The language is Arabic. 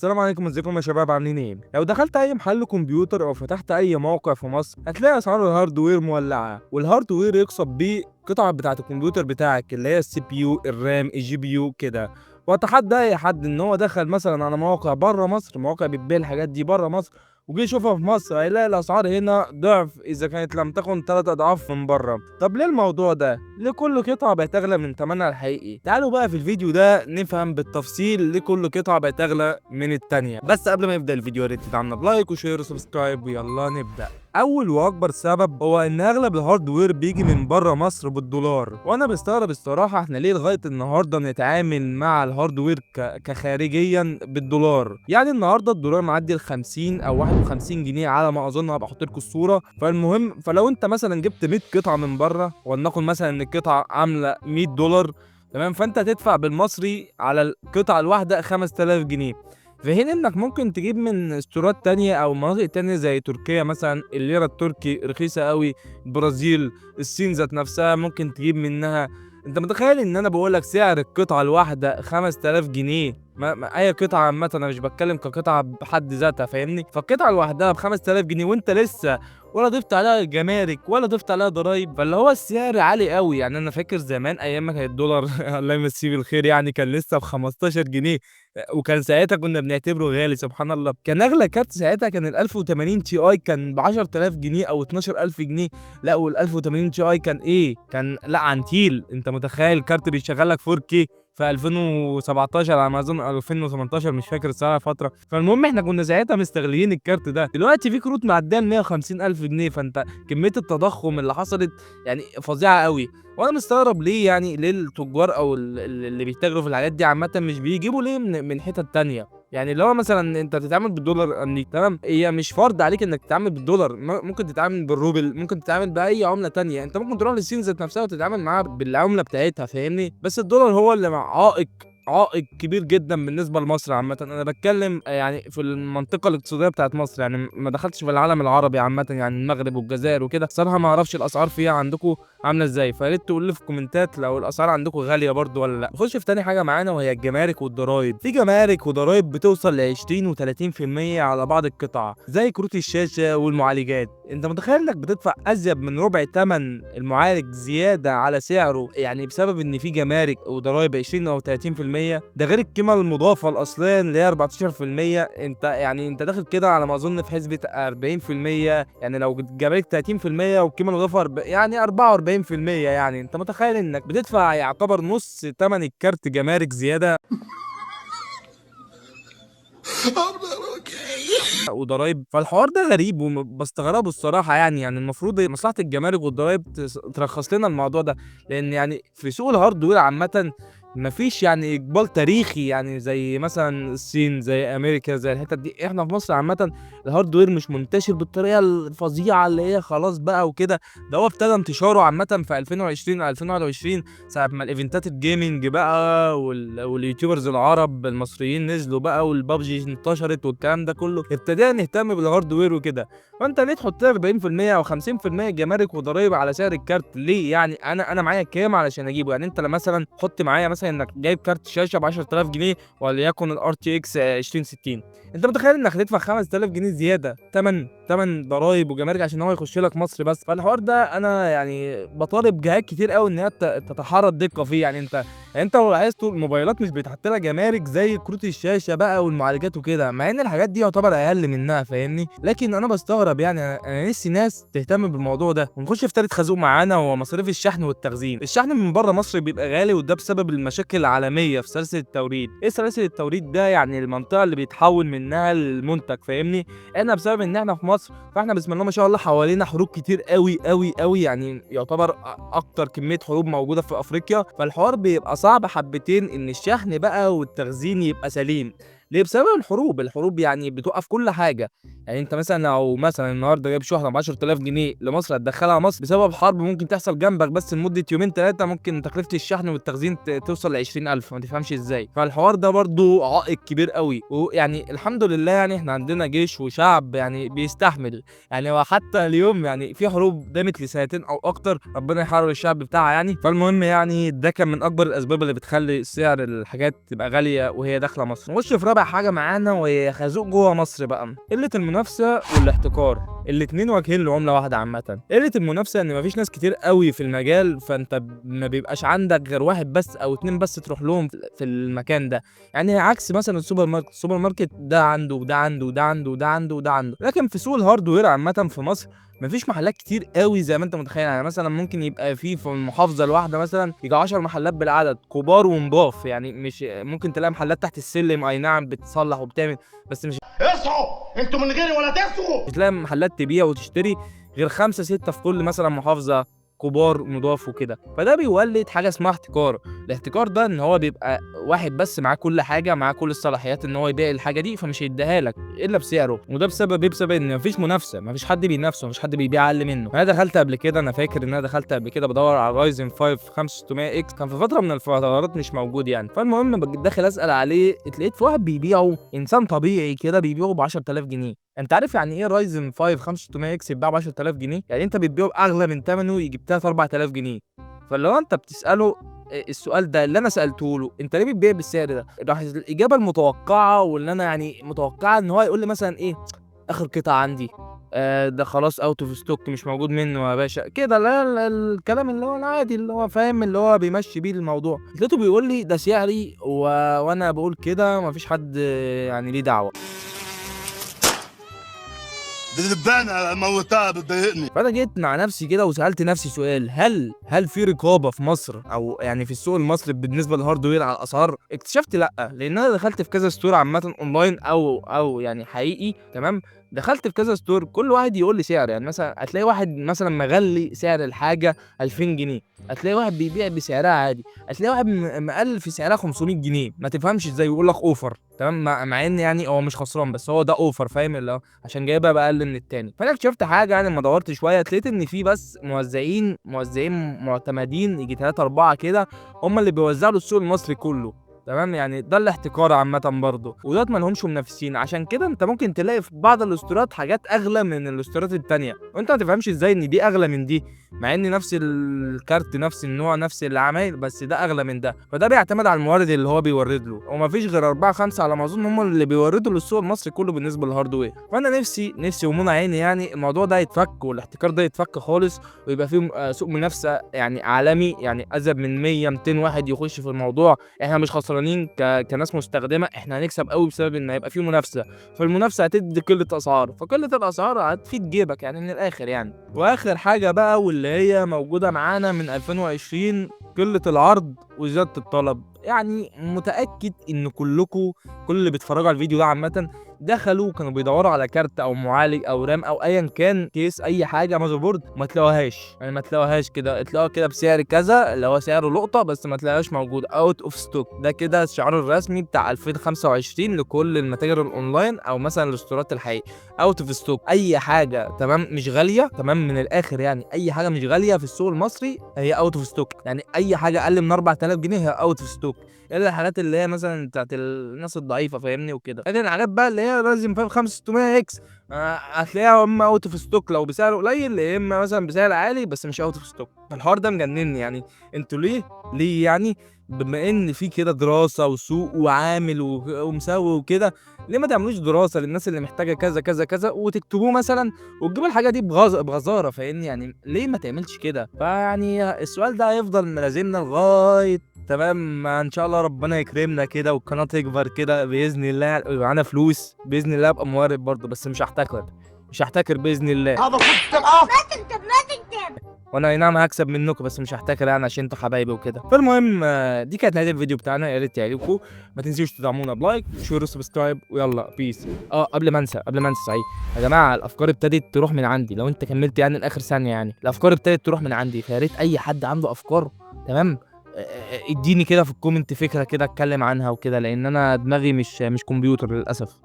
السلام عليكم، ازيكم يا شباب؟ عاملين ايه؟ لو دخلت اي محل كمبيوتر او فتحت اي موقع في مصر هتلاقي اسعار الهاردوير مولعه، والهاردوير يقصد بيه القطع بتاعه الكمبيوتر بتاعك اللي هي السي بي يو، الرام، الجي بي يو كده. واتحدى اي حد ان هو دخل مثلا على مواقع بره مصر، مواقع بتبيع الحاجات دي بره مصر، وجي يشوفها في مصر هيلاقي الاسعار هنا ضعف اذا كانت لم تكن 3 اضعاف من بره. طب ليه الموضوع ده؟ ليه كل قطعه بقت اغلى من ثمنها الحقيقي؟ تعالوا بقى في الفيديو ده نفهم بالتفصيل ليه كل قطعه بقت اغلى من التانية. بس قبل ما يبدا الفيديو يا ريت تدعمنا بلايك وشير وسبسكرايب، ويلا نبدا. اول واكبر سبب هو ان اغلب الهاردوير بيجي من بره مصر بالدولار، وانا بستغرب الصراحه احنا ليه لغايه النهارده نتعامل مع الهاردوير كخارجيا بالدولار. يعني النهارده الدولار معدي ال 50 او 51 جنيه على ما اظن، هبقى احط لكم الصوره. فالمهم، فلو انت مثلا جبت 100 قطعه من بره، ولنقل مثلا ان القطعه عامله $100، تمام، فانت هتدفع بالمصري على القطعه الواحده 5000 جنيه. في حين انك ممكن تجيب من استورات تانية او مناطق تانية زي تركيا مثلا، الليرة التركي رخيصة قوي، البرازيل، الصين ذات نفسها ممكن تجيب منها. انت متخيل ان انا بقولك سعر القطعة الواحدة 5000 جنيه؟ اي قطعة عامة، انا مش بتكلم كقطعة بحد ذاتها، فاهمني؟ فالقطعة لوحدها ب 5000 جنيه، وانت لسه ولا ضفت عليها جمارك ولا ضفت عليها ضرايب. فاللي هو السعر عالي قوي. يعني انا فاكر زمان ايام ما كان الدولار الله يمسيه بالخير، يعني كان لسه ب 15 جنيه، وكان ساعتها كنا بنعتبره غالي. سبحان الله، كان اغلى كارت ساعتها كان ال 1080 تي اي، كان ب 10000 جنيه او 12000 جنيه. لا، وال 1080 تي اي كان ايه؟ كان لا عنتيل. انت متخيل كارت بيشغل لك 4K في 2017 على ما اظن، 2018، مش فاكر الصراحه فتره. فالمهم احنا كنا ساعتها مستغلين الكارت ده. دلوقتي في كروت معديه ال 150000 جنيه، فانت كميه التضخم اللي حصلت يعني فظيعه قوي. وانا مستغرب ليه، يعني ليه التجار او اللي بيتاجروا في الحاجات دي عامه مش بيجيبوا ليه من حتت تانية. يعني لو مثلا انت بتتعامل بالدولار الامريكي، تمام، هي مش فرض عليك انك تتعامل بالدولار، ممكن تتعامل بالروبل، ممكن تتعامل باي عمله تانية. انت ممكن تروح للصين ذات نفسها وتتعامل معاها بالعمله بتاعتها، فاهمني؟ بس الدولار هو اللي عائق كبير جدا بالنسبه لمصر عامه. انا بتكلم يعني في المنطقه الاقتصاديه بتاعت مصر، يعني ما دخلتش في العالم العربي عامه، يعني المغرب والجزائر وكده. صراحه ما اعرفش الاسعار فيها عندكم عامله ازاي، فيا ريت تقول لي في الكومنتات لو الاسعار عندكم غاليه برضو ولا لا. نخش في تاني حاجه معانا، وهي الجمارك والضرايب. في جمارك وضرايب بتوصل ل 20 و30% على بعض القطع زي كروت الشاشه والمعالجات. انت متخيل انك بتدفع ازيد من ربع ثمن المعالج زياده على سعره، يعني بسبب ان في جمارك وضرايب 20 او 30%؟ ده غير القيمه المضافه الاصليه اللي هي 14%. انت داخل كده على ما اظن في حسبه 40%. يعني لو جمارك 30% والقيمه المضافه يعني 44%. يعني انت متخيل انك بتدفع يعتبر نص ثمن الكارت جمارك زياده وضرايب. فالحوار ده غريب وبستغربه الصراحه. يعني المفروض مصلحه الجمارك والضرايب ترخص لنا الموضوع ده، لان يعني في سوق الهاردوير عامه مفيش يعني اقبال تاريخي، يعني زي مثلا الصين، زي امريكا، زي الحتت دي. احنا في مصر عامه الهاردوير مش منتشر بالطريقه الفظيعه اللي هي خلاص بقى وكده. ده هو ابتدى انتشاره عامه في 2020 2021، ساعه ما الايفنتات الجيمنج بقى واليوتيوبرز العرب المصريين نزلوا بقى، والبابجي انتشرت والكلام ده كله، ابتدينا نهتم بالهاردوير وكده. فانت ليه تحط لي 40% او 50% جمارك وضرايب على سعر الكارت؟ ليه؟ يعني انا معايا كام علشان اجيبه؟ يعني انت لما مثلا حط معايا مثلا انك جايب كارت شاشه ب 10000 جنيه وليكن الار تي اكس 2060، انت متخيل انك هتدفع 5000 جنيه زياده تمن ضرايب وجمارك عشان هو يخش لك مصر بس؟ فالحوار ده انا يعني بطالب جهات كتير قوي ان هي تتحرى الدقه فيه. يعني انت لو لاحظتوا الموبايلات مش بيتحط لها جمارك زي كروت الشاشه بقى والمعالجات وكده، مع ان الحاجات دي يعتبر اقل منها، فاهمني؟ لكن انا بستغرب. يعني انا نفسي ناس تهتم بالموضوع ده. ونخش في تالت خازوق معانا، وهو مصاريف الشحن والتخزين. الشحن من بره مصر بيبقى غالي، وده بسبب المشاكل العالميه في سلاسل التوريد. ايه سلاسل التوريد ده؟ يعني المنطقه اللي بيتحول منها المنتج، فاهمني؟ احنا بسبب ان احنا في مصر، فاحنا بسم الله ما شاء الله حوالينا حروب كتير قوي قوي قوي، يعني يعتبر اكتر كميه حروب موجوده في افريقيا. فالحوار بيبقى صعب حبتين ان الشحن بقى والتخزين يبقى سليم. ليه؟ بسبب الحروب يعني بتوقف كل حاجه. يعني انت مثلا لو مثلا النهارده جايب شحنه ب 10000 جنيه لمصر هتدخلها مصر بسبب حرب ممكن تحصل جنبك بس لمده يومين ثلاثه، ممكن تكلفه الشحن والتخزين توصل ل 20000، ما تفهمش ازاي. فالحوار ده برضو عائق كبير قوي. ويعني الحمد لله يعني احنا عندنا جيش وشعب يعني بيستحمل. يعني وحتى اليوم يعني في حروب دامت لسنتين او اكتر، ربنا يحرر الشعب بتاعها يعني. فالمهم يعني ده كان من اكبر الاسباب اللي بتخلي سعر الحاجات تبقى غاليه وهي داخله مصر. نخش في رابع حاجه معانا وهي خازوق جوه مصر بقى، قله المنافسه والاحتكار. الاتنين واجهين لعمله واحده عامه. قله المنافسه ان مفيش ناس كتير قوي في المجال، فانت ما بيبقاش عندك غير واحد بس او اتنين بس تروح لهم في المكان ده. يعني عكس مثلا السوبر ماركت ده عنده وده عنده وده عنده وده عنده وده عنده. لكن في سوق الهاردوير عامه في مصر مفيش محلات كتير قوي زي ما انت متخيل. يعني مثلا ممكن يبقى في المحافظه الواحده مثلا يجي 10 محلات بالعدد كبار ونضاف. يعني مش ممكن تلاقي محلات تحت السلم، اي نعم بتصلح وبتعمل، بس مش اصحوا انتوا من غيري ولا تصحوا. تلاقي محلات تبيع وتشتري غير 5 6 في كل مثلا محافظه كبار نضاف وكده. فده بيولد حاجه اسمها احتكار. الاحتكار ده ان هو بيبقى واحد بس معاه كل حاجه، معاه كل الصلاحيات ان هو يبيع الحاجه دي، فمش هيديها لك الا بسعره. وده بسبب ايه؟ بسبب ان مفيش منافسه، مفيش حد بينافسه، مفيش حد بيبيع اقل منه. انا دخلت قبل كده، انا فاكر ان انا دخلت قبل كده بدور على رايزن 5 5600 اكس، كان في فتره من الفترات مش موجود يعني. فالمهم داخل اسال عليه، اتلقيت في واحد بيبيعه انسان طبيعي كده بيبيعه ب 10000 جنيه. انت عارف يعني ايه رايزن 5 5600 اكس يتباع ب 10000 جنيه؟ يعني انت بتبيعه باغلى من ثمنه يجي ب 3 4000 جنيه. فاللي هو انت بتساله السؤال ده اللي انا سالته له، انت ليه بتبيع بالسعر ده؟ راح الاجابه المتوقعه واللي انا يعني متوقعه ان هو يقول لي مثلا ايه، اخر قطعه عندي، ده خلاص اوت اوف ستوك مش موجود منه يا باشا كده. لا الكلام اللي هو العادي اللي هو فاهم اللي هو بيمشي بيه الموضوع. لقيته بيقول لي ده سعري وانا بقول كده مفيش حد يعني ليه دعوه. دي دبانة موتها بتضايقني. فانا جيت مع نفسي كده وسالت نفسي سؤال، هل في رقابه في مصر او يعني في السوق المصري بالنسبه للهاردوير على الاسعار؟ اكتشفت لا، لان انا دخلت في كذا ستور عامه اونلاين او يعني حقيقي تمام. دخلت في كذا ستور كل واحد يقول لي سعر. يعني مثلا هتلاقي واحد مثلا مغلي سعر الحاجه 2000 جنيه، هتلاقي واحد بيبيع بسعرها عادي، هتلاقي واحد مقلل في سعرها 500 جنيه. ما تفهمش ازاي يقول لك اوفر تمام، مع ان يعني هو مش خسران بس هو ده اوفر، فاهم اللي هو عشان جايبها بأقل من التاني. فانا اكتشفت حاجه يعني لما دورت شويه، لقيت ان في بس موزعين معتمدين يجي 3 4 كده هم اللي بيوزعوا السوق المصري كله تمام. يعني ده الاحتكار عامه برضه، ودوت ما لهمش منافسين. عشان كده انت ممكن تلاقي في بعض الاستورات حاجات اغلى من الاستورات التانيه، وانت ما تفهمش ازاي ان دي اغلى من دي، مع ان نفس الكارت نفس النوع نفس العمايل بس ده اغلى من ده. فده بيعتمد على المورد اللي هو بيورد له، ومفيش غير 4 5 على ما اظن هم اللي بيوردوا للسوق المصري كله بالنسبه للهاردوير. فانا نفسي ومنى عيني يعني الموضوع ده يتفك والاحتكار ده يتفك خالص، ويبقى فيه سوق منافسه يعني عالمي، يعني ازيد من 100 200 واحد يخش في الموضوع. احنا مش خسرانين كناس مستخدمه، احنا هنكسب قوي بسبب ان هيبقى فيه منافسه. فالمنافسه هتدي قله اسعار، فقله الاسعار هتفيد جيبك يعني من الاخر يعني. واخر حاجه بقى واللي هي موجوده معانا من 2020، قله العرض وزياده الطلب. يعني متاكد ان كلكم كل اللي بيتفرجوا على الفيديو ده عامه دخلوا كانوا بيدوروا على كارت او معالج او رام او ايا كان كيس اي حاجه ماذر بورد، ما تلاقوهاش. يعني ما تلاقوهاش كده، تلاقوها كده بسعر كذا اللي هو سعره لقطه، بس ما تلاقوهاش موجود اوت اوف ستوك. ده كده الشعار الرسمي بتاع 2025 لكل المتاجر الاونلاين او مثلا الاستورات الحقيقيه. اوت اوف ستوك اي حاجه تمام مش غاليه تمام من الاخر. يعني اي حاجه مش غاليه في السوق المصري هي اوت اوف ستوك. يعني اي حاجه اقل من 4000 جنيه هي اوت اوف ستوك، الا الحاجات اللي هي مثلا بتاعت الناس الضعيفه فاهمني وكده. لكن الحاجات بقى اللي هي لازم فاهم 5600 اكس هتلاقيها اما اوت اوف ستوك لو بسعر قليل، يا اما مثلا بسعر عالي بس مش اوت اوف ستوك. الحوار ده مجنني يعني. انتوا ليه يعني بما ان في كده دراسه وسوق وعامل ومساوي وكده، ليه ما تعملوش دراسه للناس اللي محتاجه كذا كذا كذا وتكتبوه مثلا وتجيبوا الحاجه دي بغزاره فاهمني؟ يعني ليه ما تعملش كده؟ فيعني السؤال ده هيفضل ملازمنا لغايه تمام ما ان شاء الله ربنا يكرمنا كده والقناه تكبر كده باذن الله، يبقى معانا فلوس باذن الله، ابقى موارد برضه بس مش هحتكر باذن الله. هذا كنت ما تكتب. وانا اي نعم هكسب منكم بس مش هحتكر يعني عشان انتوا حبايبي وكده. فالمهم دي كانت نهايه الفيديو بتاعنا، يا ريت يعجبكم. ما تنسوش تدعمونا بلايك شير وسبسكرايب ويلا بيس. قبل ما انسى صحيح يا جماعه، الافكار ابتدت تروح من عندي. لو انت كملت يعني لاخر ثانيه يعني الافكار ابتدت تروح من عندي، فيا ريت اي حد عنده افكار تمام اديني كده في الكومنت فكره كده اتكلم عنها وكده، لان انا دماغي مش كمبيوتر للاسف.